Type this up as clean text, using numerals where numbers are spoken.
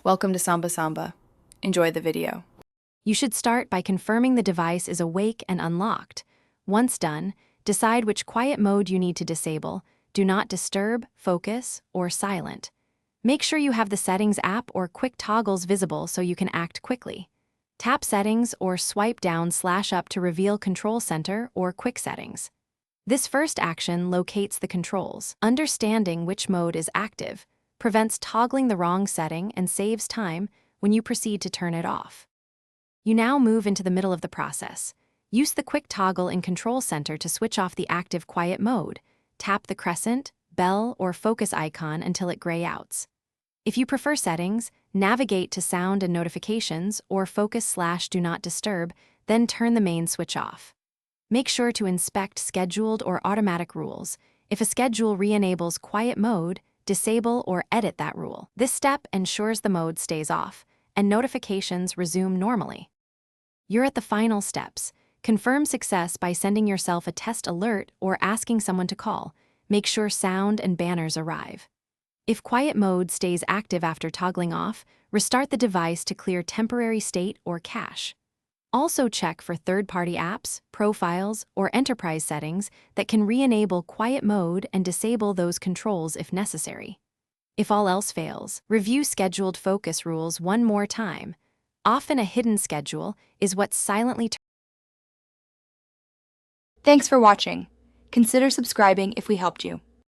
Welcome to Samba Samba. Enjoy the video. You should start by confirming the device is awake and unlocked. Once done, decide which quiet mode you need to disable: do not disturb, focus, or silent. Make sure you have the Settings app or quick toggles visible so you can act quickly. Tap Settings or swipe down/up to reveal Control Center or Quick Settings. This first action locates the controls. Understanding which mode is active prevents toggling the wrong setting and saves time when you proceed to turn it off. You now move into the middle of the process. Use the quick toggle in Control Center to switch off the active quiet mode. Tap the crescent, bell, or focus icon until it gray outs. If you prefer settings, navigate to Sound and Notifications or Focus/Do Not Disturb, then turn the main switch off. Make sure to inspect scheduled or automatic rules. If a schedule re-enables quiet mode, disable or edit that rule. This step ensures the mode stays off and notifications resume normally. You're at the final steps. Confirm success by sending yourself a test alert or asking someone to call. Make sure sound and banners arrive. If quiet mode stays active after toggling off, restart the device to clear temporary state or cache. Also check for third-party apps, profiles, or enterprise settings that can re-enable quiet mode and disable those controls if necessary. If all else fails, review scheduled focus rules one more time. Often a hidden schedule is what silently Thanks for watching. Consider subscribing if we helped you.